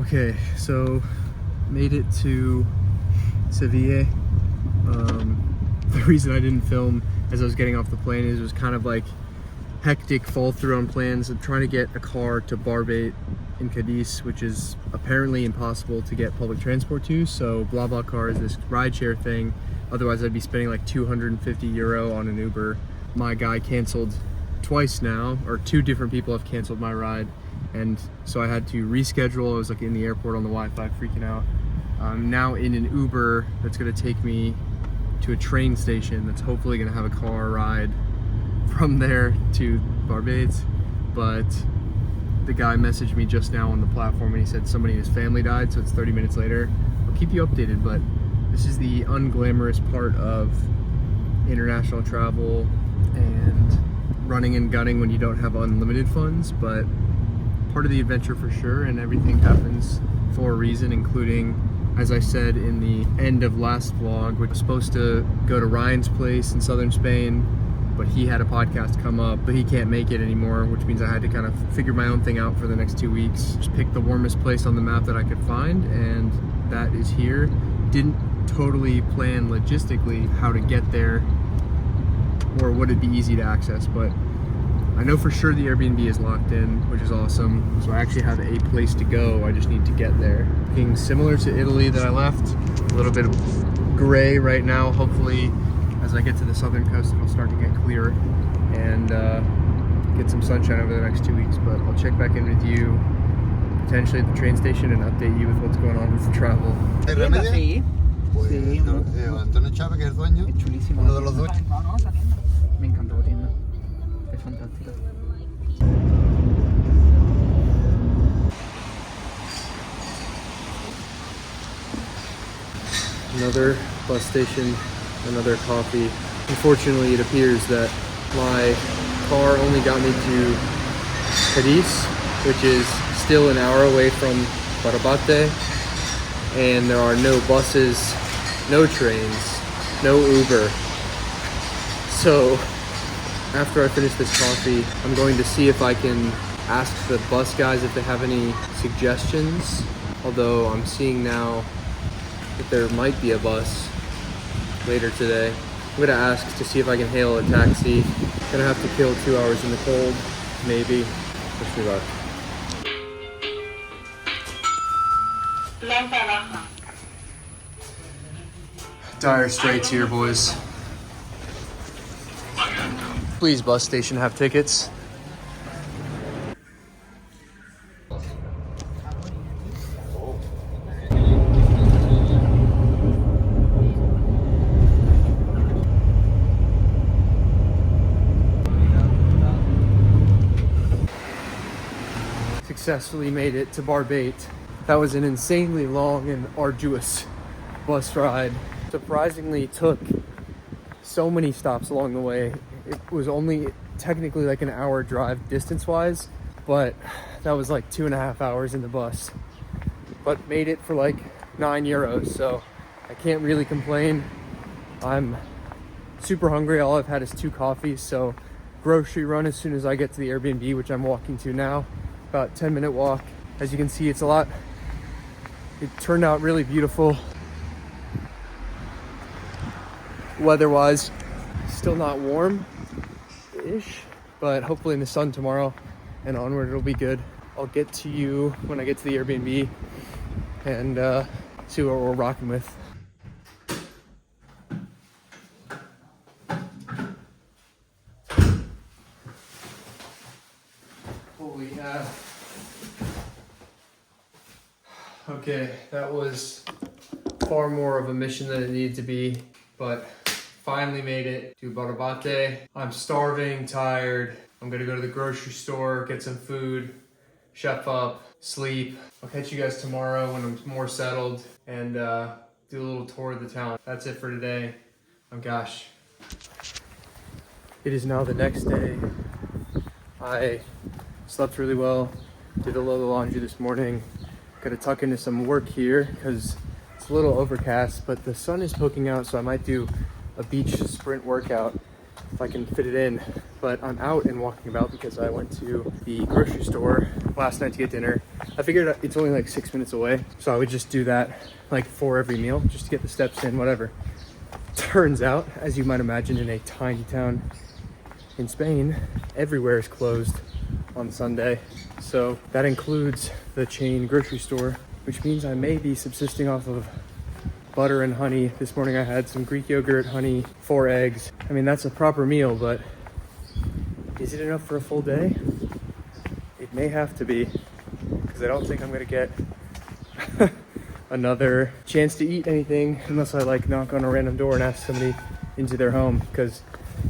Okay, so made it to Seville. The reason I didn't film as I was getting off the plane is it was kind of like hectic fall through on plans of trying to get a car to Barbaté in Cadiz, which is apparently impossible to get public transport to. So BlaBlaCar is this rideshare thing. Otherwise I'd be spending like 250 euro on an Uber. My guy canceled twice now, or two different people have canceled my ride. And so I had to reschedule. I was like in the airport on the Wi-Fi freaking out. I'm now in an Uber that's gonna take me to a train station that's hopefully gonna have a car ride from there to Barbaté. But the guy messaged me just now on the platform and he said somebody in his family died, so it's 30 minutes later. I'll keep you updated, but this is the unglamorous part of international travel and running and gunning when you don't have unlimited funds, but part of the adventure for sure, and everything happens for a reason, including, as I said in the end of last vlog, we were supposed to go to Ryan's place in southern Spain, but he had a podcast come up, but he can't make it anymore, which means I had to kind of figure my own thing out for the next 2 weeks. Just pick the warmest place on the map that I could find, and that is here. Didn't totally plan logistically how to get there, or would it be easy to access, but I know for sure the Airbnb is locked in, which is awesome. So I actually have a place to go. I just need to get there. Looking similar to Italy that I left. A little bit of gray right now. Hopefully, as I get to the southern coast, it'll start to get clearer and get some sunshine over the next 2 weeks. But I'll check back in with you potentially at the train station and update you with what's going on with the travel. Sí. Pues Sí. Antonio Chávez, que es el dueño, Es chulísima. uno de los dueños. Me encantó la tienda. Es fantástica. Another bus station, another coffee. Unfortunately, it appears that my car only got me to Cadiz, which is still an hour away from Barbaté, and there are no buses, no trains, no Uber. So after I finish this coffee, I'm going to see if I can ask the bus guys if they have any suggestions, although I'm seeing now that there might be a bus later today. I'm gonna ask to see if I can hail a taxi. Gonna have to kill 2 hours in the cold, maybe. Wish me luck. Dire straits here, boys. Please, bus station, have tickets. Successfully made it to Barbaté. That was an insanely long and arduous bus ride. Surprisingly took so many stops along the way. It was only technically like an hour drive distance wise, but that was like 2.5 hours in the bus. But made it for like 9 euros, so I can't really complain. I'm super hungry. All I've had is 2 coffees, so grocery run as soon as I get to the Airbnb, which I'm walking to now. About 10-minute walk. As you can see, it turned out really beautiful. Weather-wise, still not warm-ish, but hopefully in the sun tomorrow and onward it'll be good. I'll get to you when I get to the Airbnb and see what we're rocking with. Holy cow. Okay, that was far more of a mission than it needed to be, but finally made it to Barbaté. I'm starving, tired. I'm gonna go to the grocery store, get some food, chef up, sleep. I'll catch you guys tomorrow when I'm more settled and do a little tour of the town. That's it for today. Oh gosh. It is now the next day. I slept really well, did a load of laundry this morning. Gotta tuck into some work here because it's a little overcast, but the sun is poking out, so I might do a beach sprint workout if I can fit it in. But I'm out and walking about because I went to the grocery store last night to get dinner. I figured it's only like 6 minutes away, so I would just do that like for every meal, just to get the steps in, whatever. Turns out, as you might imagine, in a tiny town in Spain, everywhere is closed on Sunday. So that includes the chain grocery store, which means I may be subsisting off of butter and honey. This morning I had some Greek yogurt, honey, 4 eggs. I mean, that's a proper meal, but is it enough for a full day? It may have to be, because I don't think I'm gonna get another chance to eat anything unless I like knock on a random door and ask somebody into their home, because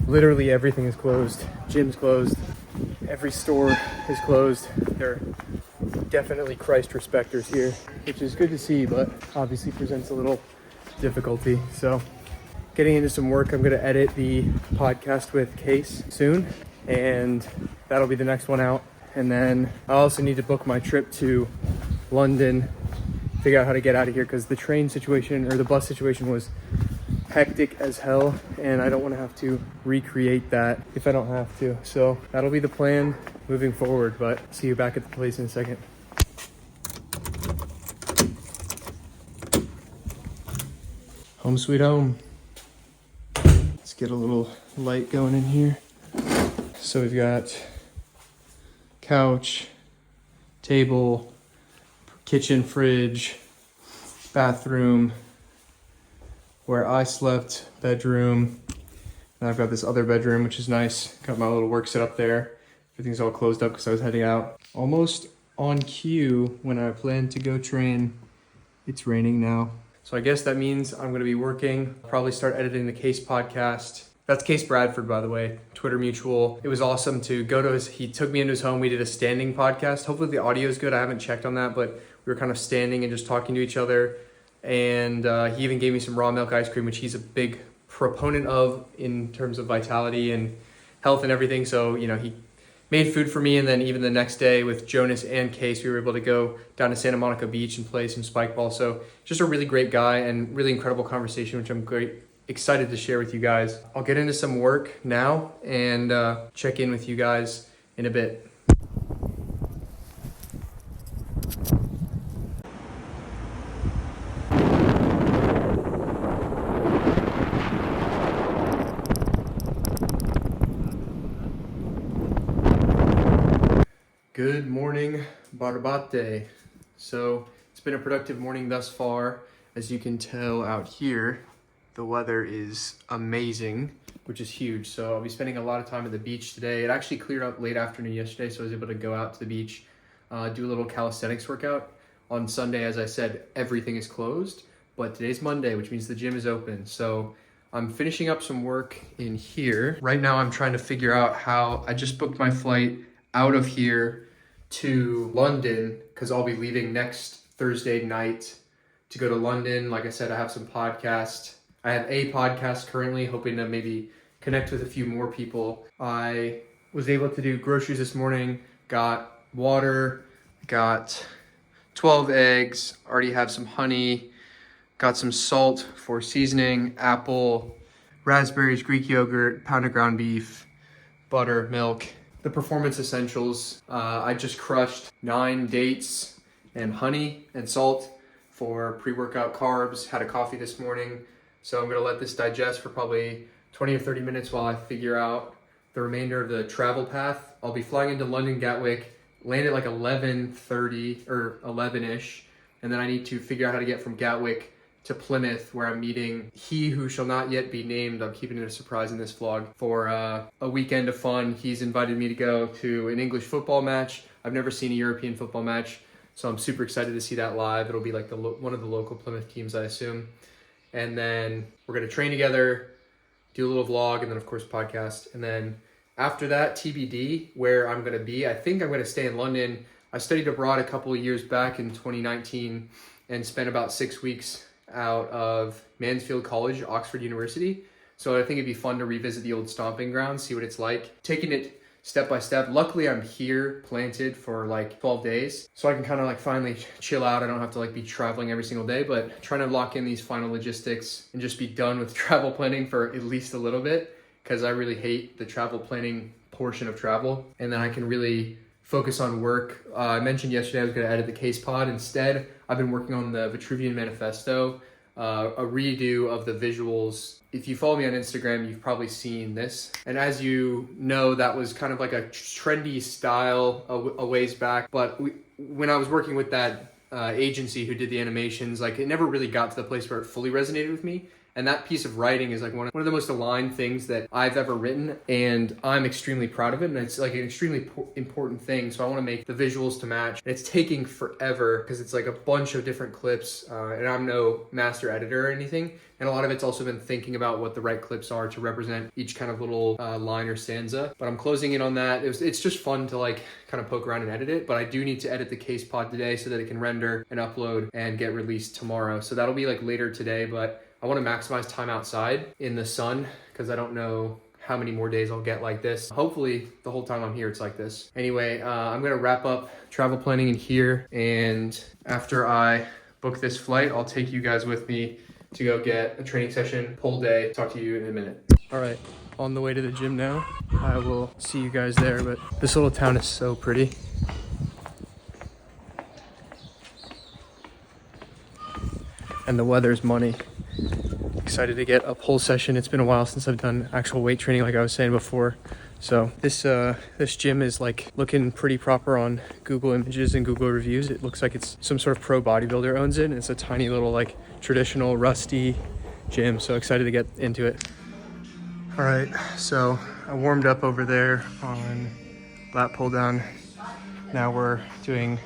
literally everything is closed. Gym's closed, every store is closed. They're definitely Christ respecters here, which is good to see, but obviously presents a little difficulty. So getting into some work, I'm gonna edit the podcast with Case soon, and that'll be the next one out. And then I also need to book my trip to London, figure out how to get out of here, because the train situation or the bus situation was hectic as hell, and I don't want to have to recreate that if I don't have to. So that'll be the plan moving forward, but see you back at the place in a second. Home sweet home. Let's get a little light going in here. So we've got couch, table, kitchen, fridge, bathroom, where I slept, bedroom. And I've got this other bedroom, which is nice. Got my little work set up there. Everything's all closed up because I was heading out. Almost on cue when I planned to go train. It's raining now. So I guess that means I'm gonna be working, probably start editing the Case podcast. That's Case Bradford, by the way, Twitter mutual. It was awesome to go to he took me into his home. We did a standing podcast. Hopefully the audio is good. I haven't checked on that, but we were kind of standing and just talking to each other. And he even gave me some raw milk ice cream, which he's a big proponent of in terms of vitality and health and everything. So, you know, he made food for me. And then even the next day with Jonas and Case, we were able to go down to Santa Monica Beach and play some spike ball. So just a really great guy and really incredible conversation, which I'm excited to share with you guys. I'll get into some work now and check in with you guys in a bit. Good morning, Barbaté. So it's been a productive morning thus far. As you can tell out here, the weather is amazing, which is huge. So I'll be spending a lot of time at the beach today. It actually cleared up late afternoon yesterday, so I was able to go out to the beach, do a little calisthenics workout. On Sunday, as I said, everything is closed, but today's Monday, which means the gym is open. So I'm finishing up some work in here. Right now, I'm trying to figure out how I just booked my flight out of here to London, because I'll be leaving next Thursday night to go to London. Like I said, I have some podcasts. I have a podcast currently, hoping to maybe connect with a few more people. I was able to do groceries this morning, got water, got 12 eggs, already have some honey, got some salt for seasoning, apple, raspberries, Greek yogurt, pound of ground beef, butter, milk. The performance essentials, I just crushed 9 dates and honey and salt for pre-workout carbs. Had a coffee this morning. So I'm gonna let this digest for probably 20 or 30 minutes while I figure out the remainder of the travel path. I'll be flying into London Gatwick, land at like 11:30 or 11-ish. And then I need to figure out how to get from Gatwick to Plymouth, where I'm meeting he who shall not yet be named. I'm keeping it a surprise in this vlog for a weekend of fun. He's invited me to go to an English football match. I've never seen a European football match, so I'm super excited to see that live. It'll be like one of the local Plymouth teams, I assume. And then we're gonna train together, do a little vlog, and then of course podcast. And then after that, TBD, where I'm gonna be. I think I'm gonna stay in London. I studied abroad a couple of years back in 2019 and spent about 6 weeks out of Mansfield College, Oxford University. So I think it'd be fun to revisit the old stomping grounds, see what it's like. Taking it step by step. Luckily, I'm here planted for like 12 days. So I can kind of like finally chill out. I don't have to like be traveling every single day, but trying to lock in these final logistics and just be done with travel planning for at least a little bit, because I really hate the travel planning portion of travel. And then I can really focus on work. I mentioned yesterday I was going to edit the case pod. Instead, I've been working on the Vitruvian Manifesto, a redo of the visuals. If you follow me on Instagram, you've probably seen this. And as you know, that was kind of like a trendy style a ways back. But when I was working with that agency who did the animations, like it never really got to the place where it fully resonated with me. And that piece of writing is like one of the most aligned things that I've ever written, and I'm extremely proud of it, and it's like an extremely important thing, so I want to make the visuals to match. And it's taking forever because it's like a bunch of different clips, and I'm no master editor or anything, and a lot of it's also been thinking about what the right clips are to represent each kind of little line or stanza. But I'm closing in on that. It's just fun to like kind of poke around and edit it, but I do need to edit the case pod today so that it can render and upload and get released tomorrow. So that'll be like later today, but I want to maximize time outside in the sun because I don't know how many more days I'll get like this. Hopefully the whole time I'm here it's like this. Anyway, I'm going to wrap up travel planning in here, and after I book this flight, I'll take you guys with me to go get a training session, pull day. Talk to you in a minute. All right, on the way to the gym now. I will see you guys there, but this little town is so pretty. And the weather's money. Excited to get a pull session. It's been a while since I've done actual weight training like I was saying before. So this gym is like looking pretty proper on Google Images and Google reviews. It looks like it's some sort of pro bodybuilder owns it, and it's a tiny little like traditional rusty gym. So excited to get into it. All right, so I warmed up over there on lat pull down. Now we're doing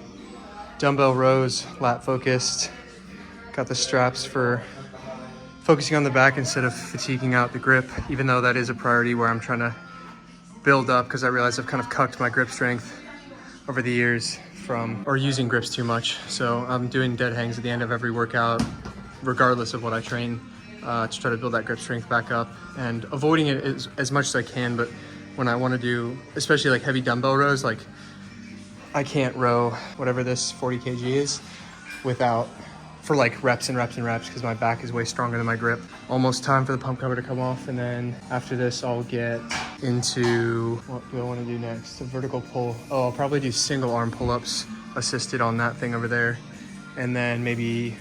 dumbbell rows, lat focused. Got the straps for focusing on the back instead of fatiguing out the grip, even though that is a priority where I'm trying to build up because I realize I've kind of cucked my grip strength over the years from using grips too much. So I'm doing dead hangs at the end of every workout, regardless of what I train, to try to build that grip strength back up and avoiding it as much as I can. But when I want to do, especially like heavy dumbbell rows, like I can't row whatever this 40 kg is for like reps and reps and reps because my back is way stronger than my grip. Almost time for the pump cover to come off, and then after this I'll get into, what do I want to do next? A vertical pull. Oh, I'll probably do single arm pull-ups assisted on that thing over there, and then maybe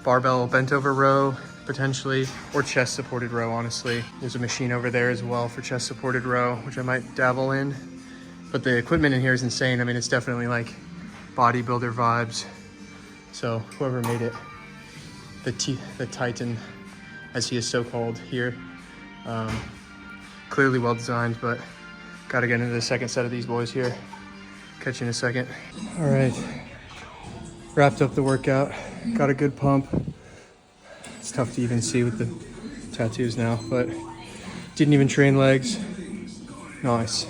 barbell bent over row potentially, or chest supported row. Honestly, there's a machine over there as well for chest supported row, which I might dabble in, but the equipment in here is insane. I mean, it's definitely like bodybuilder vibes. So whoever made it, the Titan, as he is so called here, clearly well designed, but got to get into the second set of these boys here. Catch you in a second. All right, wrapped up the workout, got a good pump. It's tough to even see with the tattoos now, but didn't even train legs. Nice.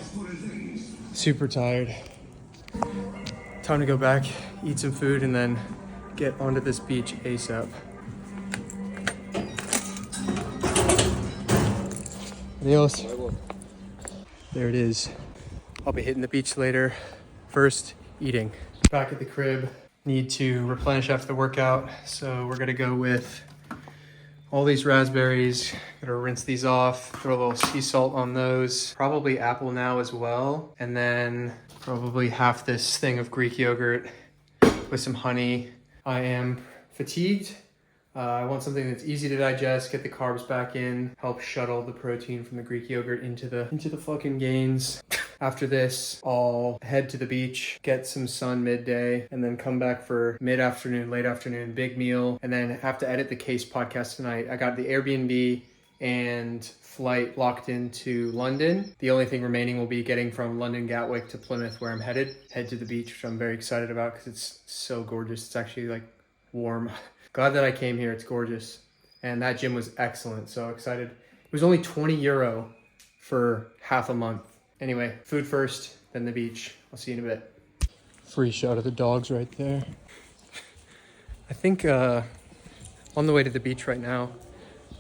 Super tired. Time to go back, eat some food, and then get onto this beach ASAP. Adios. There it is. I'll be hitting the beach later. First, eating. Back at the crib. Need to replenish after the workout, so we're gonna go with all these raspberries. Gonna rinse these off, throw a little sea salt on those. Probably apple now as well. And then probably half this thing of Greek yogurt with some honey. I am fatigued. I want something that's easy to digest, get the carbs back in, help shuttle the protein from the Greek yogurt into the fucking gains. After this, I'll head to the beach, get some sun midday, and then come back for mid-afternoon, late afternoon, big meal, and then have to edit the case podcast tonight. I got the Airbnb and flight locked into London. The only thing remaining will be getting from London Gatwick to Plymouth, where I'm head to the beach, which I'm very excited about because it's so gorgeous. It's actually like warm. Glad that I came here. It's gorgeous. And that gym was excellent. So excited. It was only 20 euro for half a month. Anyway, food first, then the beach. I'll see you in a bit. Free shot of the dogs right there. I think on the way to the beach right now,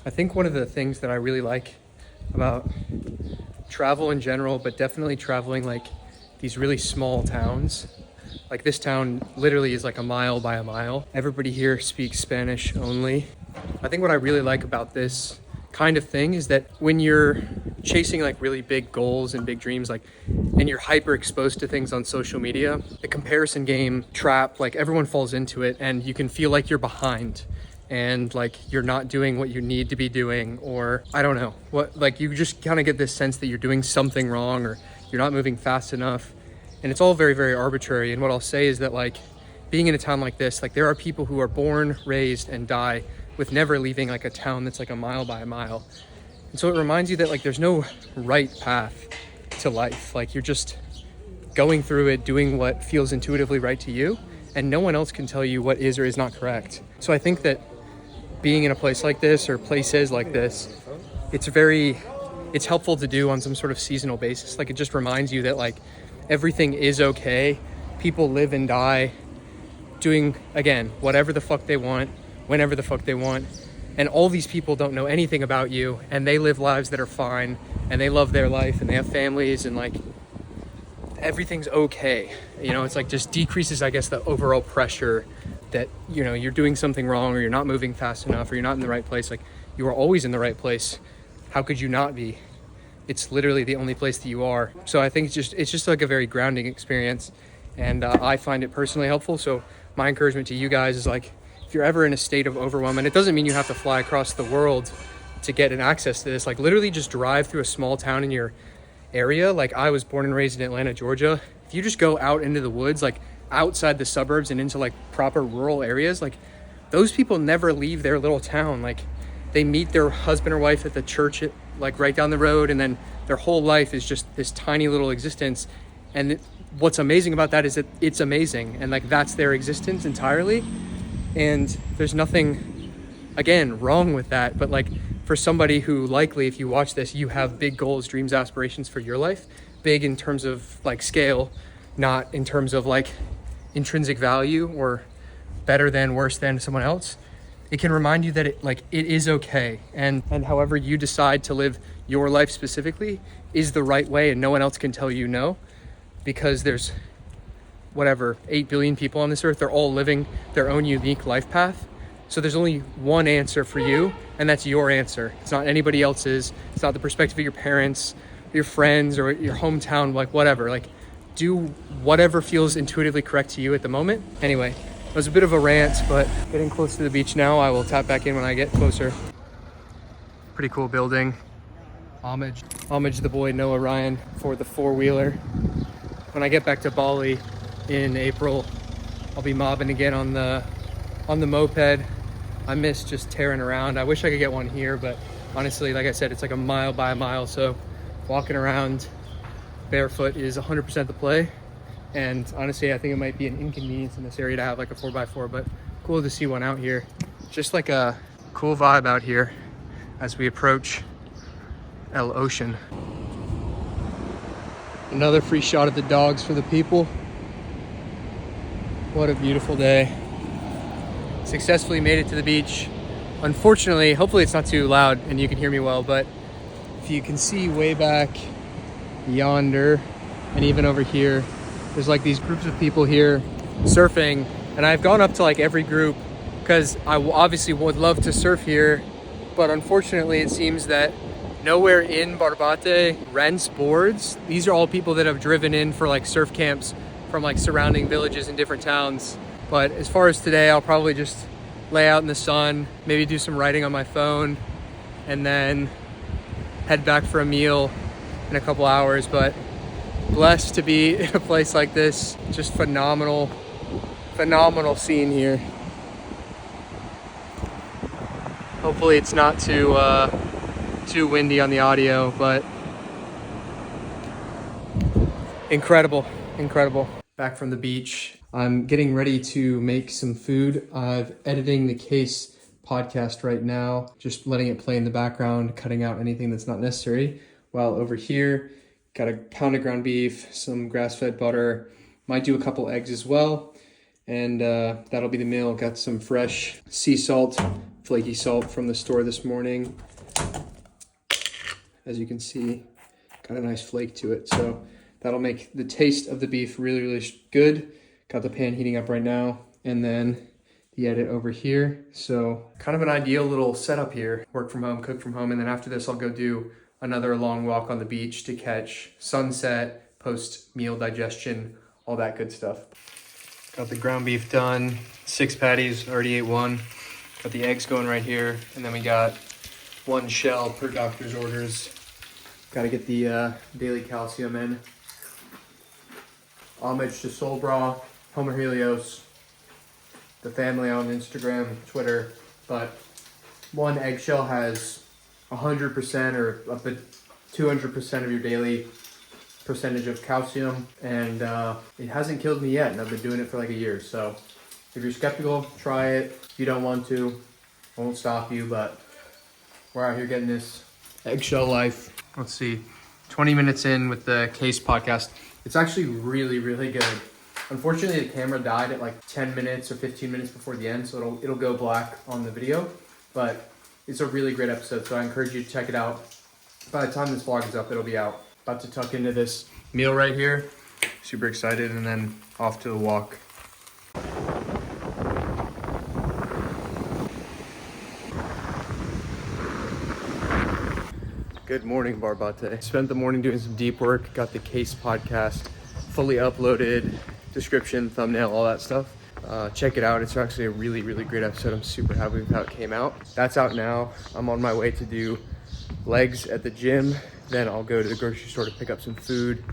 I think one of the things that I really like about travel in general, but definitely traveling like these really small towns, like this town literally is like a mile by a mile. Everybody here speaks Spanish only. I think what I really like about this kind of thing is that when you're chasing like really big goals and big dreams, like, and you're hyper exposed to things on social media, the comparison game trap, like everyone falls into it, and you can feel like you're behind and like you're not doing what you need to be doing, or I don't know what, like you just kind of get this sense that you're doing something wrong or you're not moving fast enough. And it's all very, very arbitrary. And what I'll say is that like being in a town like this, like there are people who are born, raised, and die with never leaving like a town that's like a mile by a mile. And so it reminds you that like there's no right path to life. Like you're just going through it, doing what feels intuitively right to you, and no one else can tell you what is or is not correct. So I think that being in a place like this or places like this, it's helpful to do on some sort of seasonal basis. Like it just reminds you that like everything is okay. People live and die doing, again, whatever the fuck they want, whenever the fuck they want. And all these people don't know anything about you, and they live lives that are fine, and they love their life, and they have families, and like everything's okay. You know, it's like just decreases, I guess, the overall pressure that, you know, you're doing something wrong or you're not moving fast enough or you're not in the right place. Like you are always in the right place. How could you not be? It's literally the only place that you are. So I think it's just like a very grounding experience, and I find it personally helpful. So my encouragement to you guys is like, if you're ever in a state of overwhelm, and it doesn't mean you have to fly across the world to get an access to this, like literally just drive through a small town in your area. Like I was born and raised in Atlanta, Georgia. If you just go out into the woods, like outside the suburbs and into like proper rural areas, like those people never leave their little town. Like they meet their husband or wife at the church like right down the road, and then their whole life is just this tiny little existence. And what's amazing about that is that it's amazing, and like that's their existence entirely, and there's nothing, again, wrong with that. But like for somebody who likely, if you watch this, you have big goals, dreams, aspirations for your life, big in terms of like scale, not in terms of like intrinsic value or better than, worse than someone else, it can remind you that it is okay, and however you decide to live your life specifically is the right way, and no one else can tell you no, because there's whatever 8 billion people on this earth. They're all living their own unique life path. So there's only one answer for you, and that's your answer. It's not anybody else's. It's not the perspective of your parents, your friends, or your hometown, like whatever. Like do whatever feels intuitively correct to you at the moment. Anyway, it was a bit of a rant, but getting close to the beach now. I will tap back in when I get closer. Pretty cool building. Homage the boy Noah Ryan for the four-wheeler. When I get back to Bali in April, I'll be mobbing again on the moped. I miss just tearing around. I wish I could get one here, but honestly, like I said, it's like a mile by a mile, so walking around barefoot is 100% the play. And honestly, I think it might be an inconvenience in this area to have like a 4x4, but cool to see one out here. Just like a cool vibe out here as we approach El Ocean. Another free shot at the dogs for the people. What a beautiful day. Successfully made it to the beach. Unfortunately, hopefully it's not too loud and you can hear me well, but if you can see way back yonder and even over here, there's like these groups of people here surfing, and I've gone up to like every group because I obviously would love to surf here, but unfortunately it seems that nowhere in Barbaté rents boards. These are all people that have driven in for like surf camps from like surrounding villages in different towns. But as far as today, I'll probably just lay out in the sun, maybe do some writing on my phone, and then head back for a meal in a couple hours. But blessed to be in a place like this. Just phenomenal scene here. Hopefully it's not too windy on the audio, but incredible. Back from the beach. I'm getting ready to make some food. I'm editing the Case podcast right now, just letting it play in the background, cutting out anything that's not necessary. While over here, got a pound of ground beef, some grass-fed butter, might do a couple eggs as well, and that'll be the meal. Got some fresh sea salt, flaky salt from the store this morning. As you can see, got a nice flake to it, so that'll make the taste of the beef really good. Got the pan heating up right now, and then the edit over here. So kind of an ideal little setup here. Work from home, cook from home, and then after this I'll go do another long walk on the beach to catch sunset, post-meal digestion, all that good stuff. Got the ground beef done, 6 patties, already ate one. Got the eggs going right here, and then we got 1 shell per doctor's orders. Got to get the daily calcium in. Homage to Solbra, Homer Helios, the family on Instagram, Twitter, but 1 eggshell has 100% or up to 200% of your daily percentage of calcium, and it hasn't killed me yet, and I've been doing it for like a year. So if you're skeptical, try it. If you don't want to, I won't stop you, but we're out here getting this eggshell life. Let's see, 20 minutes in with the Case podcast. It's actually really, really good. Unfortunately, the camera died at like 10 minutes or 15 minutes before the end, so it'll go black on the video, but it's a really great episode, so I encourage you to check it out. By the time this vlog is up, it'll be out. About to tuck into this meal right here. Super excited, and then off to the walk. Good morning, Barbaté. Spent the morning doing some deep work, got the Case podcast fully uploaded, description, thumbnail, all that stuff. Check it out. It's actually a really, really great episode. I'm super happy with how it came out. That's out now. I'm on my way to do legs at the gym. Then I'll go to the grocery store to pick up some food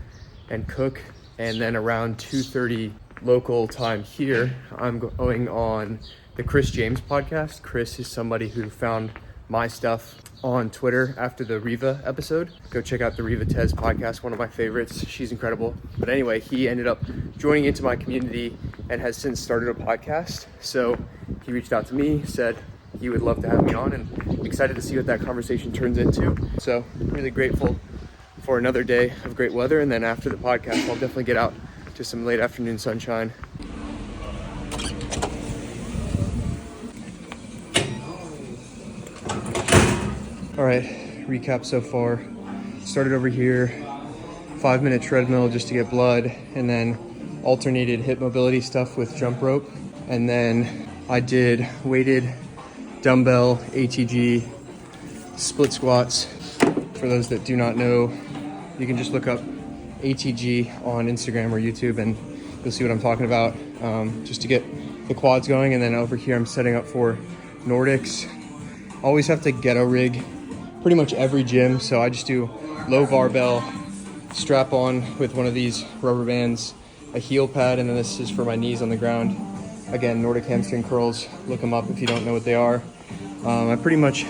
and cook. And then around 2:30 local time here, I'm going on the Chris James podcast. Chris is somebody who found my stuff on Twitter after the Riva episode. Go check out the Riva Tez podcast, one of my favorites. She's incredible. But anyway, he ended up joining into my community and has since started a podcast. So he reached out to me, said he would love to have me on, and excited to see what that conversation turns into. So really grateful for another day of great weather. And then after the podcast, I'll definitely get out to some late afternoon sunshine. All right, recap so far. Started over here, 5-minute treadmill just to get blood, and then alternated hip mobility stuff with jump rope. And then I did weighted dumbbell ATG split squats. For those that do not know, you can just look up ATG on Instagram or YouTube and you'll see what I'm talking about, just to get the quads going. And then over here, I'm setting up for Nordics. Always have to ghetto rig pretty much every gym, so I just do low barbell, strap on with one of these rubber bands, a heel pad, and then this is for my knees on the ground. Again, Nordic hamstring curls, look them up if you don't know what they are. I pretty much,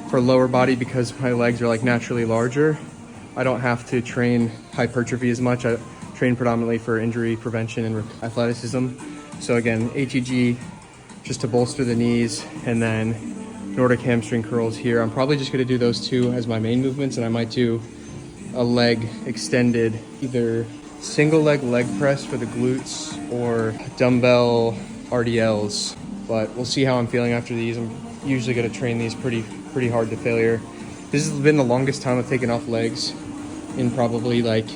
for lower body, because my legs are like naturally larger, I don't have to train hypertrophy as much. I train predominantly for injury prevention and athleticism. So again, ATG just to bolster the knees, and then Nordic hamstring curls here. I'm probably just gonna do those 2 as my main movements, and I might do a leg extended, either single leg press for the glutes or dumbbell RDLs. But we'll see how I'm feeling after these. I'm usually gonna train these pretty hard to failure. This has been the longest time I've taken off legs in probably like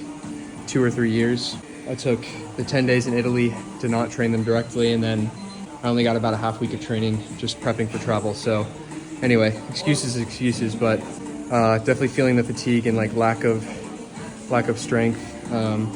2 or 3 years. I took the 10 days in Italy to not train them directly, and then I only got about a half week of training just prepping for travel. So anyway, excuses, but definitely feeling the fatigue and like lack of strength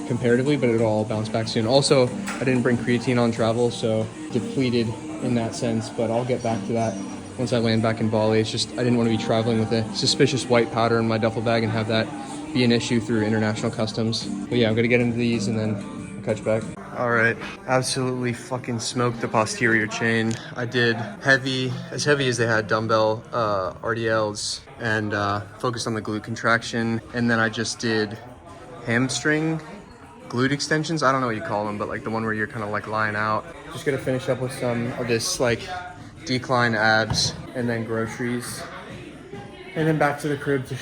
comparatively, but it'll all bounce back soon. Also, I didn't bring creatine on travel, so depleted in that sense, but I'll get back to that once I land back in Bali. It's just I didn't want to be traveling with a suspicious white powder in my duffel bag and have that be an issue through international customs. But yeah, I'm gonna get into these and then I'll catch you back. All right, absolutely fucking smoked the posterior chain. I did as heavy as they had, dumbbell RDLs, and focused on the glute contraction. And then I just did hamstring glute extensions. I don't know what you call them, but like the one where you're kind of like lying out. Just gonna finish up with some of this like decline abs, and then groceries. And then back to the crib to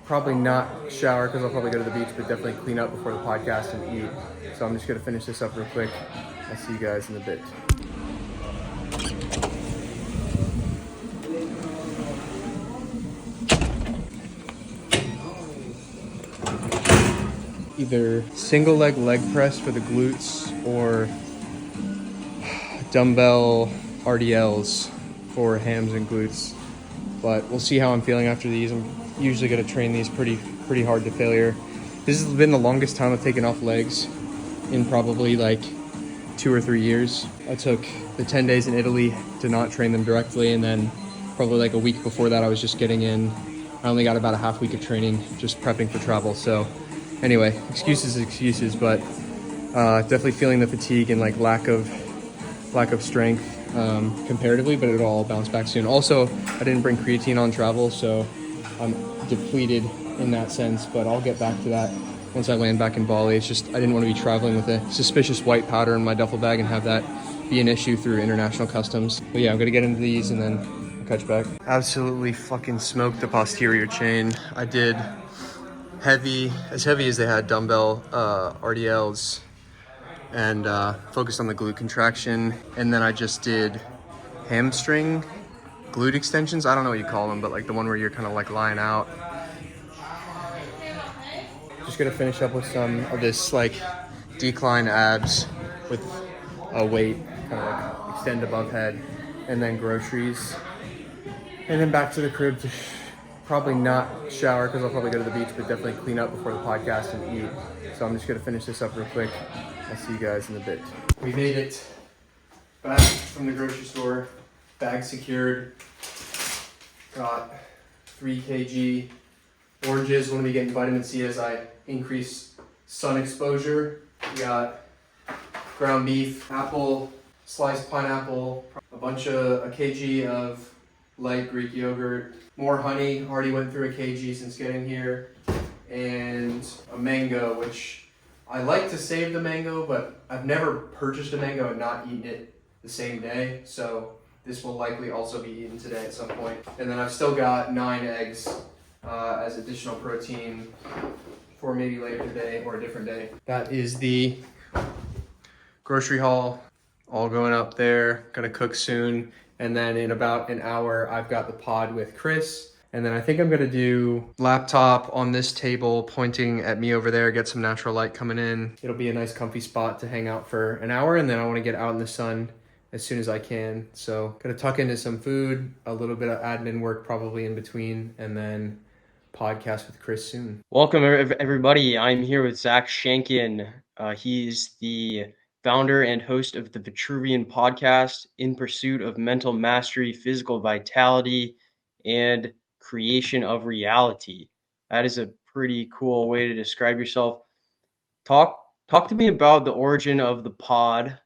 probably not shower because I'll probably go to the beach, but definitely clean up before the podcast and eat. So I'm just gonna finish this up real quick. I'll see you guys in a bit. Either single leg press for the glutes or dumbbell RDLs for hams and glutes. But we'll see how I'm feeling after these. I'm usually got to train these pretty hard to failure. This has been the longest time I've taken off legs in probably like 2 or 3 years. I took the 10 days in Italy to not train them directly, and then probably like a week before that I was just getting in. I only got about a half week of training just prepping for travel. So anyway, excuses, but definitely feeling the fatigue and like lack of strength comparatively, but it'll all bounce back soon. Also, I didn't bring creatine on travel, so I'm depleted in that sense, but I'll get back to that once I land back in Bali. It's just I didn't want to be traveling with a suspicious white powder in my duffel bag and have that be an issue through international customs. But yeah, I'm gonna get into these and then I'll catch back. Absolutely fucking smoked the posterior chain. I did as heavy as they had dumbbell RDLs, and focused on the glute contraction, and then I just did hamstring glute extensions. I don't know what you call them, but like the one where you're kind of like lying out. Just gonna finish up with some of this like decline abs with a weight, kind of like extend above head, and then groceries, and then back to the crib to probably not shower because I'll probably go to the beach, but definitely clean up before the podcast and eat. So I'm just gonna finish this up real quick. I'll see you guys in a bit. We made it back from the grocery store, bag secured. Got 3 kg oranges. Want to be getting vitamin C as I increase sun exposure. We got ground beef, apple, sliced pineapple, a kg of light Greek yogurt, more honey. Already went through a kg since getting here, and a mango, which I like to save the mango, but I've never purchased a mango and not eaten it the same day. So this will likely also be eaten today at some point. And then I've still got 9 eggs as additional protein for maybe later today or a different day. That is the grocery haul, all going up there. Gonna cook soon. And then in about an hour, I've got the pod with Chris. And then I think I'm gonna do laptop on this table pointing at me over there, get some natural light coming in. It'll be a nice comfy spot to hang out for an hour, and then I wanna get out in the sun as soon as I can. So gonna tuck into some food, a little bit of admin work probably in between, and then podcast with Chris soon. Welcome everybody. I'm here with Zach Shankin. He's the founder and host of the Vitruvian podcast, in pursuit of mental mastery, physical vitality, and creation of reality. That is a pretty cool way to describe yourself. Talk to me about the origin of the pod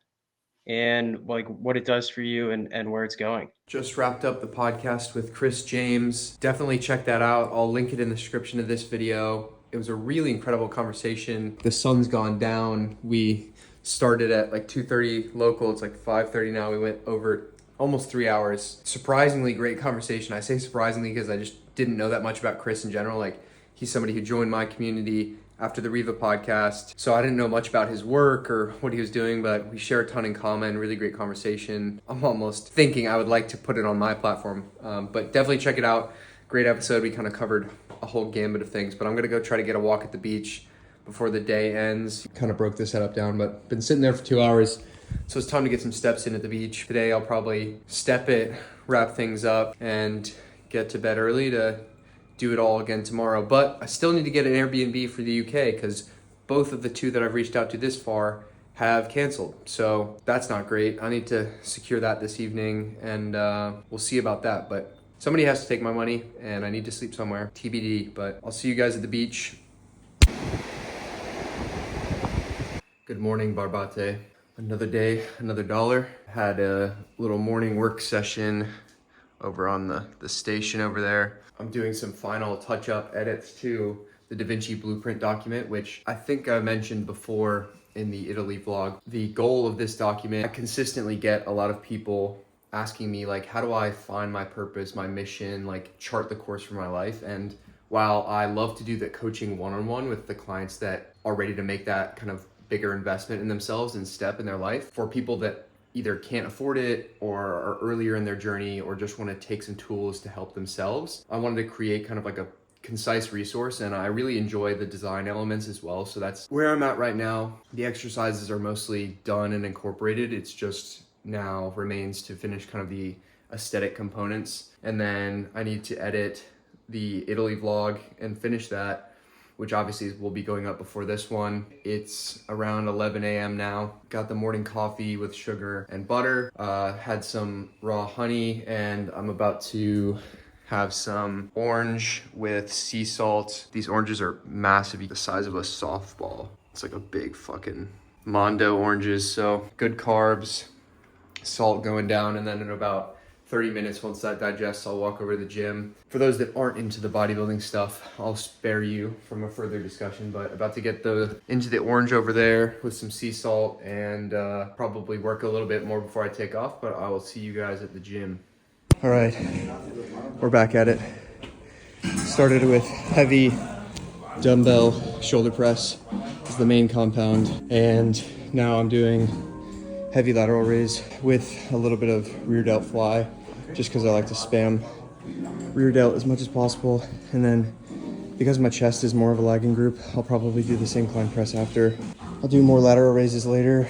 and like what it does for you and where it's going. Just wrapped up the podcast with Chris James. Definitely check that out. I'll link it in the description of this video. It was a really incredible conversation. The sun's gone down. We started at like 2:30 local. It's like 5:30 now. We went over almost 3 hours. Surprisingly great conversation. I say surprisingly because I just didn't know that much about Chris in general. Like, he's somebody who joined my community after the Riva podcast. So I didn't know much about his work or what he was doing, but we share a ton in common. Really great conversation. I'm almost thinking I would like to put it on my platform, but definitely check it out. Great episode. We kind of covered a whole gambit of things, but I'm gonna go try to get a walk at the beach before the day ends. Kind of broke this setup down, but been sitting there for 2 hours. So it's time to get some steps in at the beach. Today I'll probably step it, wrap things up, and get to bed early to do it all again tomorrow. But I still need to get an Airbnb for the UK because both of the 2 that I've reached out to this far have canceled. So that's not great. I need to secure that this evening, and we'll see about that. But somebody has to take my money and I need to sleep somewhere. TBD, but I'll see you guys at the beach. Good morning, Barbaté. Another day, another dollar. Had a little morning work session over on the station over there. I'm doing some final touch-up edits to the Da Vinci Blueprint document, which I think I mentioned before in the Italy vlog. The goal of this document, I consistently get a lot of people asking me like, how do I find my purpose, my mission, like chart the course for my life? And while I love to do the coaching one-on-one with the clients that are ready to make that kind of bigger investment in themselves and step in their life, for people that either can't afford it or are earlier in their journey or just want to take some tools to help themselves, I wanted to create kind of like a concise resource, and I really enjoy the design elements as well. So that's where I'm at right now. The exercises are mostly done and incorporated. It's just now remains to finish kind of the aesthetic components, and then I need to edit the Italy vlog and finish that, which obviously will be going up before this one. It's around 11 a.m. now. Got the morning coffee with sugar and butter, had some raw honey, and I'm about to have some orange with sea salt. These oranges are massive, the size of a softball. It's like a big fucking Mondo oranges, so good carbs, salt going down, and then in about 30 minutes, once that digests, I'll walk over to the gym. For those that aren't into the bodybuilding stuff, I'll spare you from a further discussion, but about to get into the orange over there with some sea salt and probably work a little bit more before I take off, but I will see you guys at the gym. All right, we're back at it. Started with heavy dumbbell shoulder press as the main compound, and now I'm doing heavy lateral raise with a little bit of rear delt fly, just because I like to spam rear delt as much as possible. And then because my chest is more of a lagging group, I'll probably do this incline press after. I'll do more lateral raises later,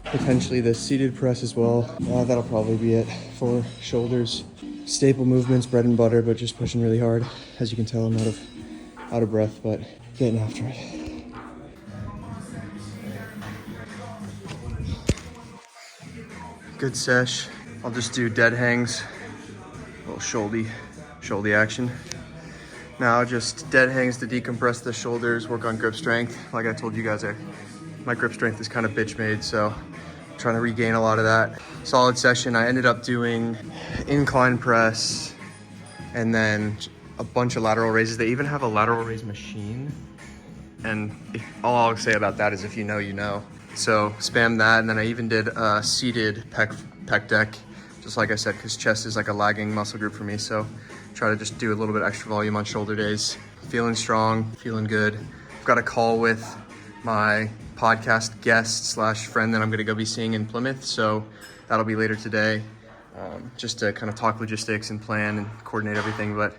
potentially the seated press as well. That'll probably be it for shoulders. Staple movements, bread and butter, but just pushing really hard. As you can tell, I'm out of breath, but getting after it. Good sesh. I'll just do dead hangs, a little shouldy action. Now just dead hangs to decompress the shoulders, work on grip strength. Like I told you guys, my grip strength is kind of bitch made, so I'm trying to regain a lot of that. Solid session. I ended up doing incline press and then a bunch of lateral raises. They even have a lateral raise machine, and all I'll say about that is if you know, you know. So spam that, and then I even did a seated pec deck, just like I said, because chest is like a lagging muscle group for me. So try to just do a little bit extra volume on shoulder days. Feeling strong, feeling good. I've got a call with my podcast guest / friend that I'm gonna go be seeing in Plymouth. So that'll be later today, just to kind of talk logistics and plan and coordinate everything. But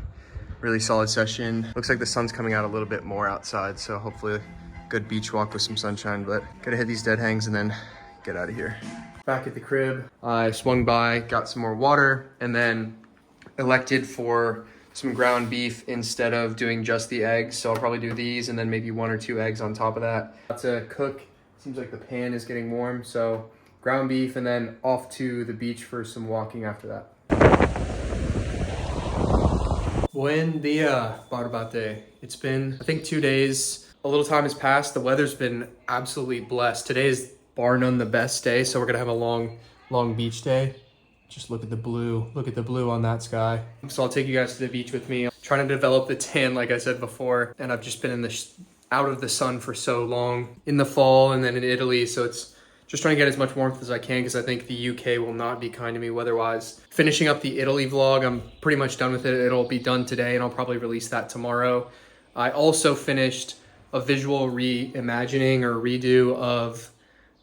really solid session. Looks like the sun's coming out a little bit more outside, so hopefully a good beach walk with some sunshine, but gotta hit these dead hangs and then get out of here. Back at the crib, I swung by, got some more water, and then elected for some ground beef instead of doing just the eggs. So I'll probably do these and then maybe 1 or 2 eggs on top of that. To cook, seems like the pan is getting warm, so ground beef and then off to the beach for some walking after that. Buen dia, Barbaté. It's been, I think, 2 days. A little time has passed. The weather's been absolutely blessed. Today is bar none the best day, so we're gonna have a long beach day. Just look at the blue. Look at the blue on that sky. So I'll take you guys to the beach with me. I'm trying to develop the tan, like I said before, and I've just been in out of the sun for so long in the fall and then in Italy, so it's just trying to get as much warmth as I can because I think the UK will not be kind to me weather-wise. Finishing up the Italy vlog, I'm pretty much done with it. It'll be done today and I'll probably release that tomorrow. I also finished a visual reimagining or redo of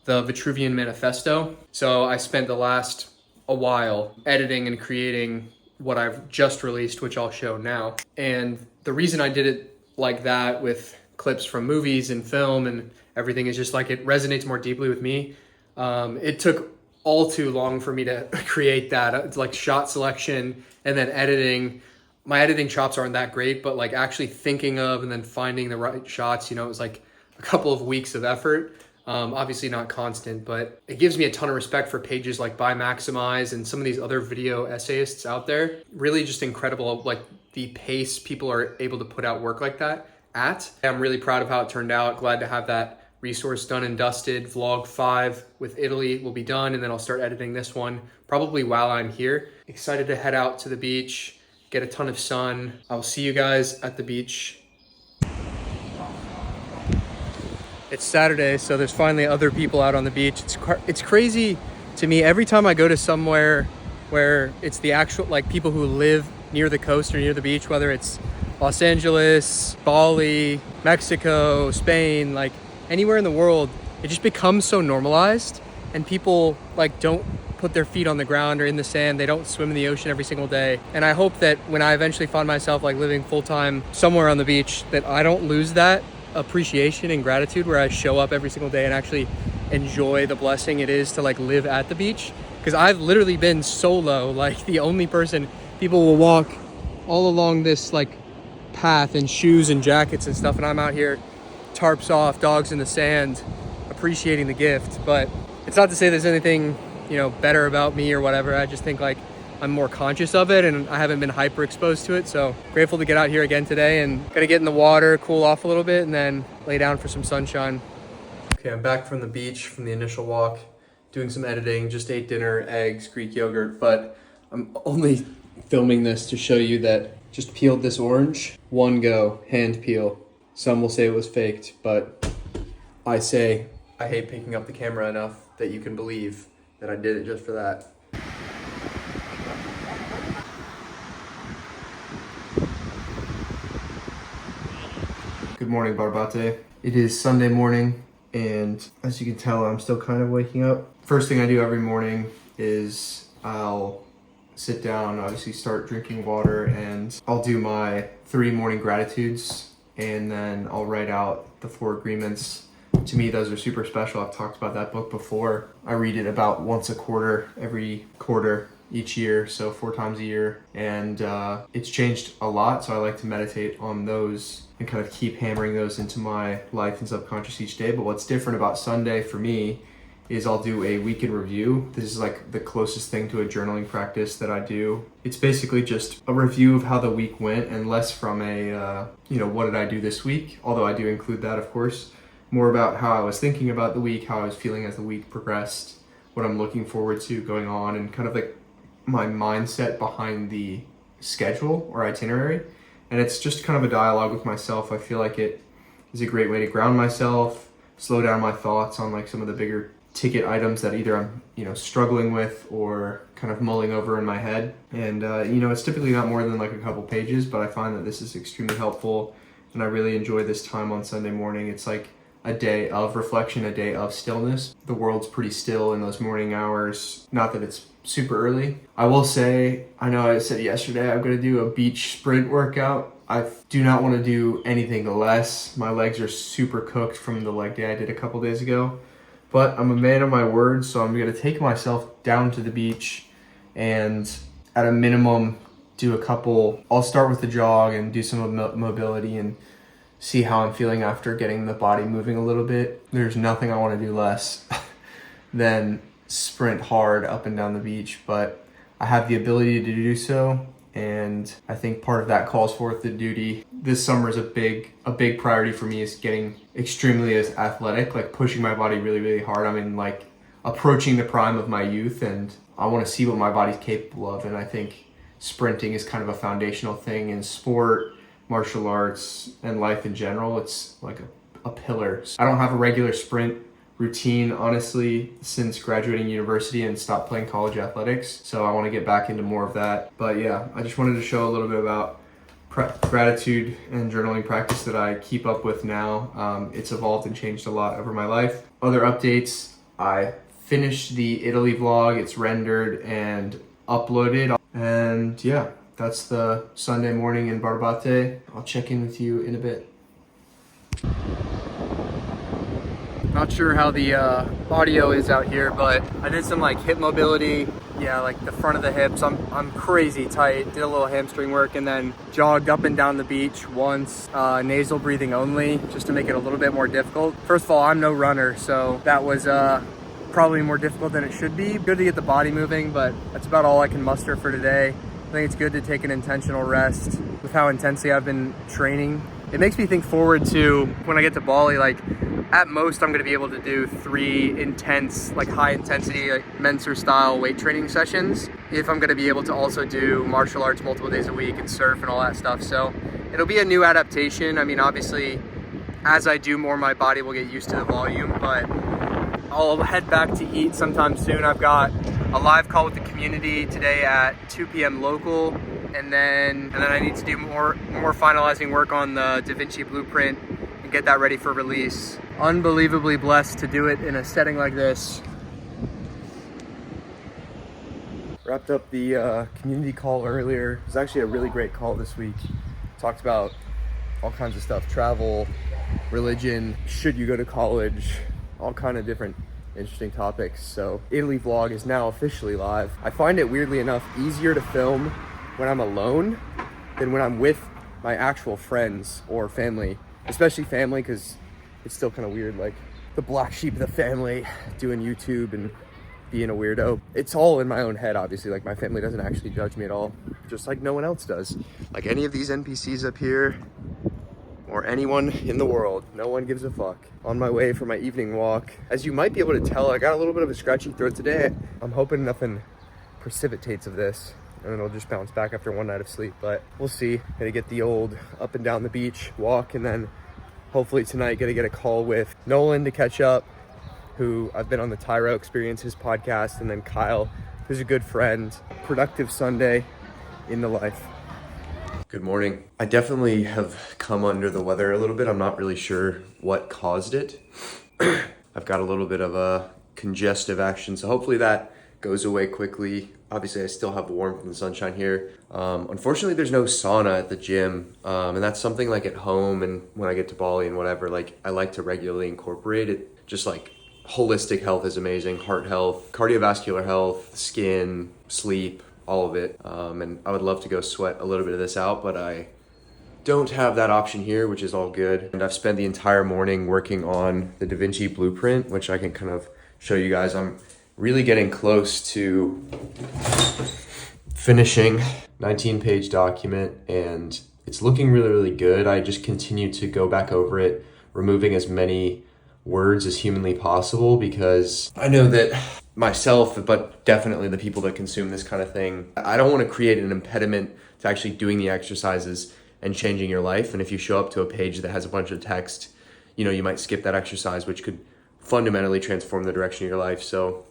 the Vitruvian Manifesto. So I spent a while editing and creating what I've just released, which I'll show now. And the reason I did it like that with clips from movies and film and everything is just like it resonates more deeply with me. It took all too long for me to create that. It's like shot selection and then editing. My editing chops aren't that great, but like actually thinking of and then finding the right shots, it was like a couple of weeks of effort. Obviously not constant, but it gives me a ton of respect for pages like By Maximize and some of these other video essayists out there. Really just incredible, like the pace people are able to put out work like that at. I'm really proud of how it turned out. Glad to have that resource done and dusted. Vlog 5 with Italy will be done, and then I'll start editing this one probably while I'm here. Excited to head out to the beach, get a ton of sun. I'll see you guys at the beach. It's Saturday, so there's finally other people out on the beach. It's crazy to me every time I go to somewhere where it's the actual, like, people who live near the coast or near the beach, whether it's Los Angeles, Bali, Mexico, Spain, like anywhere in the world, it just becomes so normalized, and people like don't put their feet on the ground or in the sand. They don't swim in the ocean every single day. And I hope that when I eventually find myself like living full-time somewhere on the beach, that I don't lose that appreciation and gratitude where I show up every single day and actually enjoy the blessing it is to like live at the beach. Because I've literally been solo, like the only person. People will walk all along this like path in shoes and jackets and stuff, and I'm out here tarps off, dogs in the sand, appreciating the gift. But it's not to say there's anything, you know, better about me or whatever. I just think like I'm more conscious of it and I haven't been hyper exposed to it. So grateful to get out here again today and gonna get in the water, cool off a little bit, and then lay down for some sunshine. Okay, I'm back from the beach from the initial walk, doing some editing, just ate dinner, eggs, Greek yogurt, but I'm only filming this to show you that just peeled this orange, one go, hand peel. Some will say it was faked, but I say I hate picking up the camera enough that you can believe that I did it just for that. Good morning, Barbaté. It is Sunday morning, and as you can tell, I'm still kind of waking up. First thing I do every morning is I'll sit down, obviously start drinking water, and I'll do my 3 morning gratitudes, and then I'll write out the 4 agreements. To me, those are super special. I've talked about that book before. I read it about once a quarter, every quarter each year, so 4 times a year, and it's changed a lot, so I like to meditate on those and kind of keep hammering those into my life and subconscious each day. But what's different about Sunday for me is I'll do a week in review. This is like the closest thing to a journaling practice that I do. It's basically just a review of how the week went, and less from a, what did I do this week? Although I do include that, of course. More about how I was thinking about the week, how I was feeling as the week progressed, what I'm looking forward to going on, and kind of like my mindset behind the schedule or itinerary. And it's just kind of a dialogue with myself. I feel like it is a great way to ground myself, slow down my thoughts on like some of the bigger ticket items that either I'm, struggling with or kind of mulling over in my head. And, it's typically not more than like a couple pages, but I find that this is extremely helpful. And I really enjoy this time on Sunday morning. It's like a day of reflection, a day of stillness. The world's pretty still in those morning hours. Not that it's super early. I will say, I know I said yesterday I'm going to do a beach sprint workout. I do not want to do anything less. My legs are super cooked from the leg day I did a couple days ago. But I'm a man of my word, so I'm going to take myself down to the beach and at a minimum do a couple. I'll start with the jog and do some mobility and see how I'm feeling after getting the body moving a little bit. There's nothing I want to do less than sprint hard up and down the beach, but I have the ability to do so, and I think part of that calls forth the duty. This summer is a big priority for me, is getting extremely as athletic, like pushing my body really, really hard. I'm in like approaching the prime of my youth, and I want to see what my body's capable of, and I think sprinting is kind of a foundational thing in sport, martial arts, and life in general. It's like a pillar. I don't have a regular sprint routine, honestly, since graduating university and stopped playing college athletics. So I want to get back into more of that. But yeah, I just wanted to show a little bit about gratitude and journaling practice that I keep up with now. It's evolved and changed a lot over my life. Other updates, I finished the Italy vlog. It's rendered and uploaded. And yeah, that's the Sunday morning in Barbaté. I'll check in with you in a bit. Not sure how the audio is out here, but I did some like hip mobility. Yeah, like the front of the hips. I'm crazy tight. Did a little hamstring work and then jogged up and down the beach once. Nasal breathing only, just to make it a little bit more difficult. First of all, I'm no runner, so that was probably more difficult than it should be. Good to get the body moving, but that's about all I can muster for today. I think it's good to take an intentional rest with how intensely I've been training. It makes me think forward to when I get to Bali, like at most I'm gonna be able to do 3 intense, like high intensity, like Mentor style weight training sessions, if I'm gonna be able to also do martial arts multiple days a week and surf and all that stuff. So it'll be a new adaptation. I mean, obviously, as I do more, my body will get used to the volume, but I'll head back to eat sometime soon. I've got a live call with the community today at 2 p.m. local, and then I need to do more finalizing work on the Da Vinci blueprint and get that ready for release. Unbelievably blessed to do it in a setting like this. Wrapped up the community call earlier. It was actually a really great call this week. Talked about all kinds of stuff, travel, religion, should you go to college, all kind of different interesting topics. So Italy vlog is now officially live. I find it weirdly enough easier to film when I'm alone than when I'm with my actual friends or family, especially family, because it's still kind of weird, like the black sheep of the family doing YouTube and being a weirdo. It's all in my own head, obviously. Like, my family doesn't actually judge me at all, just like no one else does. Like any of these NPCs up here or anyone in the world, no one gives a fuck. On my way for my evening walk, as you might be able to tell, I got a little bit of a scratchy throat today. I'm hoping nothing precipitates of this and it'll just bounce back after one night of sleep, but we'll see. Gonna get the old up and down the beach walk, and then hopefully tonight gonna get a call with Nolan to catch up, who I've been on the Tyro Experiences podcast, and then Kyle, who's a good friend. Productive Sunday in the life. Good morning. I definitely have come under the weather a little bit. I'm not really sure what caused it. I've got a little bit of a congestive action, so hopefully that goes away quickly. Obviously, I still have the warmth and the sunshine here. Unfortunately, there's no sauna at the gym, and that's something like at home and when I get to Bali and whatever, like I like to regularly incorporate it. Just like holistic health is amazing. Heart health, cardiovascular health, skin, sleep, all of it. And I would love to go sweat a little bit of this out, but I don't have that option here, which is all good. And I've spent the entire morning working on the Da Vinci blueprint, which I can kind of show you guys. I'm really getting close to finishing 19-page document, and it's looking really, really good. I just continue to go back over it, removing as many words as humanly possible, because I know that myself, but definitely the people that consume this kind of thing, I don't want to create an impediment to actually doing the exercises and changing your life. And if you show up to a page that has a bunch of text, you know, you might skip that exercise, which could fundamentally transform the direction of your life. So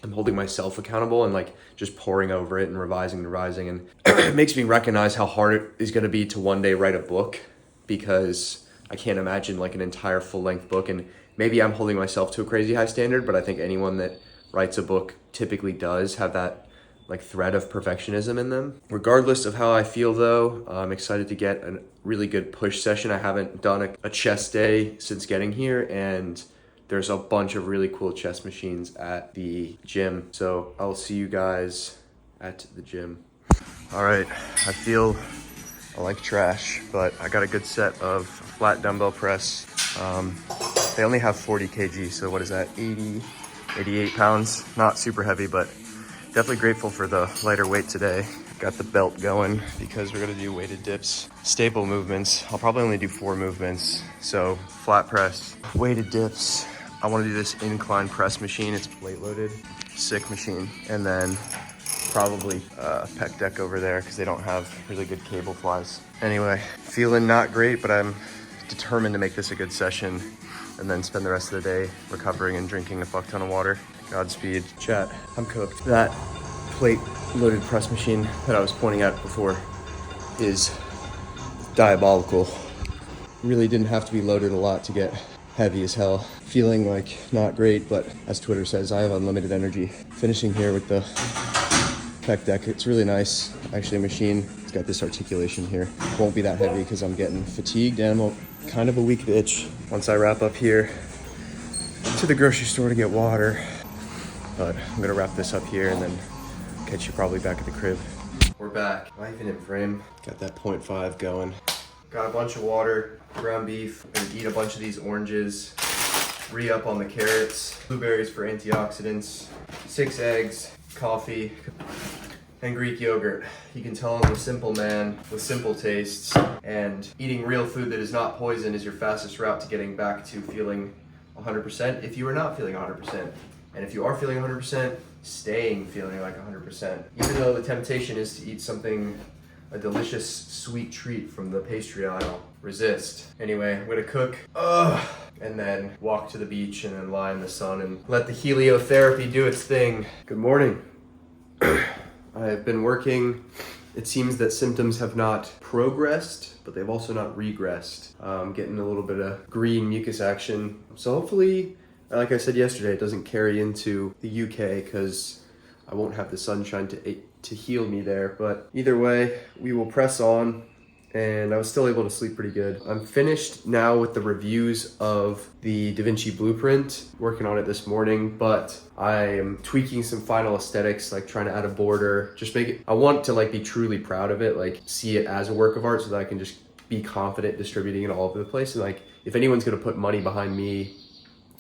I'm holding myself accountable and like just poring over it and revising. And it makes me recognize how hard it is going to be to one day write a book, because I can't imagine like an entire full-length book. And maybe I'm holding myself to a crazy high standard, but I think anyone that writes a book typically does have that like thread of perfectionism in them. Regardless of how I feel though, I'm excited to get a really good push session. I haven't done a chest day since getting here, and there's a bunch of really cool chest machines at the gym. So I'll see you guys at the gym. All right, I feel like trash, but I got a good set of flat dumbbell press. They only have 40 kg, so what is that, 88 pounds? Not super heavy, but definitely grateful for the lighter weight today. Got the belt going because we're gonna do weighted dips. Staple movements, I'll probably only do 4 movements. So flat press, weighted dips. I wanna do this incline press machine. It's plate loaded, sick machine. And then probably pec deck over there because they don't have really good cable flies. Anyway, feeling not great, but I'm determined to make this a good session and then spend the rest of the day recovering and drinking a fuck ton of water. Godspeed. Chat, I'm cooked. That plate loaded press machine that I was pointing at before is diabolical. Really didn't have to be loaded a lot to get heavy as hell. Feeling like not great, but as Twitter says, I have unlimited energy. Finishing here with the pec deck. It's really nice, actually a machine. It's got this articulation here. Won't be that heavy because I'm getting fatigued and I'm kind of a weak bitch. Once I wrap up here, to the grocery store to get water. But I'm gonna wrap this up here and then catch you probably back at the crib. We're back. Life in frame. Got that 0.5 going. Got a bunch of water, ground beef. I'm gonna eat a bunch of these oranges. Re-up on the carrots. Blueberries for antioxidants. 6 eggs, coffee, and Greek yogurt. You can tell I'm a simple man with simple tastes, and eating real food that is not poison is your fastest route to getting back to feeling 100% if you are not feeling 100%. And if you are feeling 100%, staying feeling like 100%. Even though the temptation is to eat something, a delicious sweet treat from the pastry aisle, resist. Anyway, I'm gonna cook, and then walk to the beach and then lie in the sun and let the heliotherapy do its thing. Good morning. I've been working. It seems that symptoms have not progressed, but they've also not regressed. Getting a little bit of green mucus action. So hopefully, like I said yesterday, it doesn't carry into the UK because I won't have the sunshine to heal me there. But either way, we will press on and I was still able to sleep pretty good. I'm finished now with the reviews of the Da Vinci Blueprint, working on it this morning, but I am tweaking some final aesthetics, like trying to add a border, just make it, I want to like be truly proud of it, like see it as a work of art so that I can just be confident distributing it all over the place. And like, if anyone's gonna put money behind me,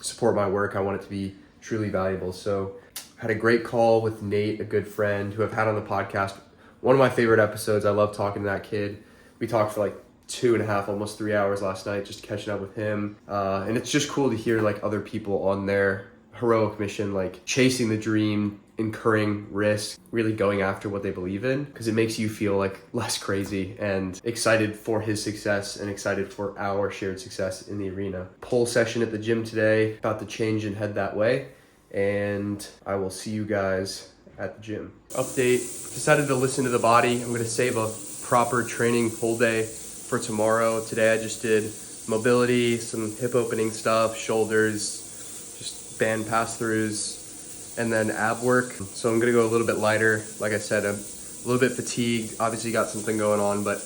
support my work, I want it to be truly valuable. So I had a great call with Nate, a good friend who I've had on the podcast. One of my favorite episodes. I love talking to that kid. We talked for like 2.5, almost 3 hours last night, just catching up with him. And it's just cool to hear like other people on their heroic mission, like chasing the dream, incurring risk, really going after what they believe in, because it makes you feel like less crazy and excited for his success and excited for our shared success in the arena. Pole session at the gym today, about to change and head that way. And I will see you guys at the gym. Update, decided to listen to the body. I'm gonna save a proper training pull day for tomorrow. Today I just did mobility, some hip opening stuff, shoulders, just band pass-throughs, and then ab work. So I'm gonna go a little bit lighter. Like I said, I'm a little bit fatigued, obviously got something going on, but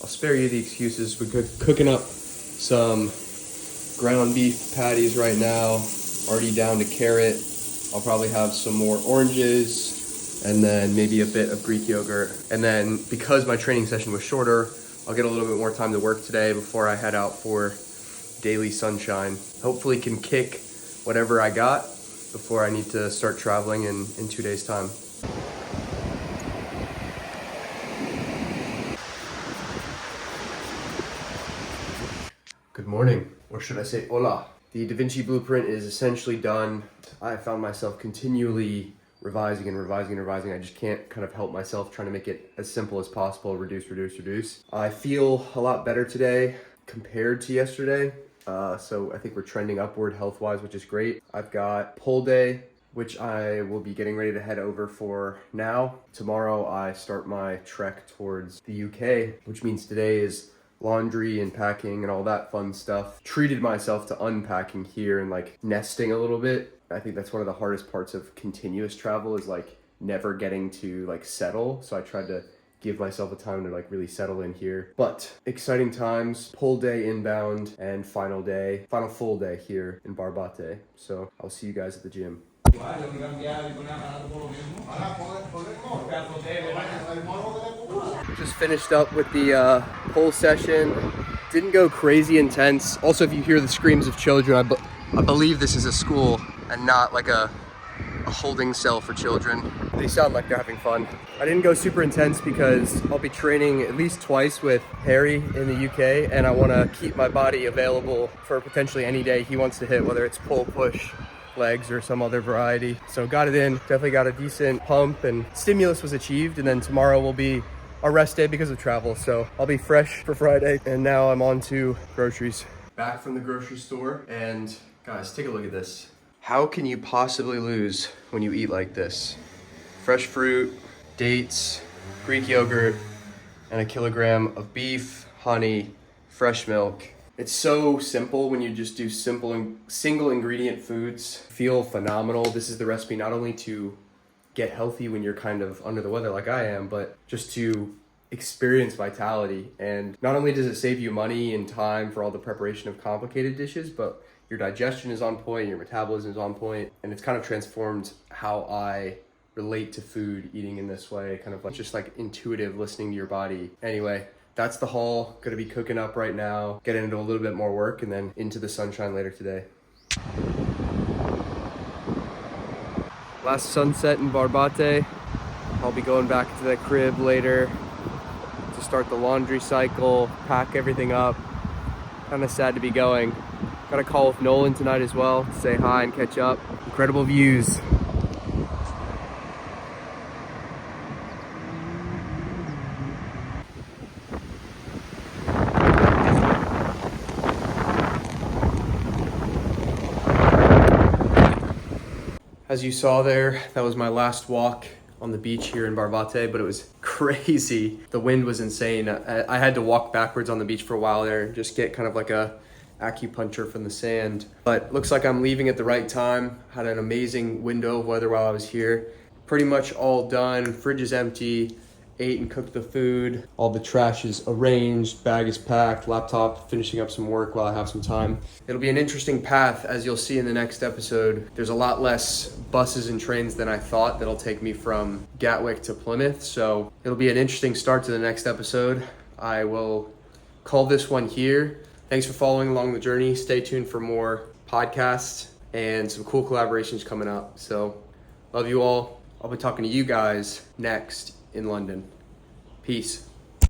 I'll spare you the excuses. We're cooking up some ground beef patties right now, already down to carrot. I'll probably have some more oranges, and then maybe a bit of Greek yogurt. And then because my training session was shorter, I'll get a little bit more time to work today before I head out for daily sunshine. Hopefully can kick whatever I got before I need to start traveling in 2 days' time. Good morning, or should I say hola. The Da Vinci Blueprint is essentially done. I found myself continually revising. I just can't kind of help myself trying to make it as simple as possible, reduce. I feel a lot better today compared to yesterday. So I think we're trending upward health-wise, which is great. I've got pull day, which I will be getting ready to head over for now. Tomorrow I start my trek towards the UK, which means today is laundry and packing and all that fun stuff. Treated myself to unpacking here and like nesting a little bit. I think that's one of the hardest parts of continuous travel is like never getting to like settle. So I tried to give myself a time to like really settle in here. But exciting times, pull day inbound and final full day here in Barbaté. So I'll see you guys at the gym. Just finished up with the pull session. Didn't go crazy intense. Also, if you hear the screams of children, I believe this is a school and not like a holding cell for children. They sound like they're having fun. I didn't go super intense because I'll be training at least twice with Harry in the UK, and I want to keep my body available for potentially any day he wants to hit, whether it's pull, push, legs, or some other variety. So got it in, definitely got a decent pump, and stimulus was achieved. And then tomorrow will be our rest day because of travel. So I'll be fresh for Friday, and now I'm on to groceries. Back from the grocery store, and guys, take a look at this. How can you possibly lose when you eat like this? Fresh fruit, dates, Greek yogurt, and a kilogram of beef, honey, fresh milk. It's so simple when you just do simple and single ingredient foods. Feel phenomenal. This is the recipe not only to get healthy when you're kind of under the weather like I am, but just to experience vitality. And not only does it save you money and time for all the preparation of complicated dishes, but your digestion is on point, your metabolism is on point, and it's kind of transformed how I relate to food, eating in this way, kind of like just like intuitive listening to your body. Anyway, that's the haul. Gonna be cooking up right now, getting into a little bit more work, and then into the sunshine later today. Last sunset in Barbaté. I'll be going back to the crib later to start the laundry cycle, pack everything up. Kind of sad to be going. Got a call with Nolan tonight as well to say hi and catch up. Incredible views. As you saw there, that was my last walk on the beach here in Barbaté, but it was crazy. The wind was insane. I had to walk backwards on the beach for a while there and just get kind of like a acupuncture from the sand. But looks like I'm leaving at the right time. Had an amazing window of weather while I was here. Pretty much all done. Fridge is empty. ate and cooked the food. All the trash is arranged, bag is packed, laptop finishing up some work while I have some time. It'll be an interesting path, as you'll see in the next episode. There's a lot less buses and trains than I thought that'll take me from Gatwick to Plymouth, so it'll be an interesting start to the next episode. I will call this one here. Thanks for following along the journey. Stay tuned for more podcasts and some cool collaborations coming up. So, love you all. I'll be talking to you guys next in London. Peace.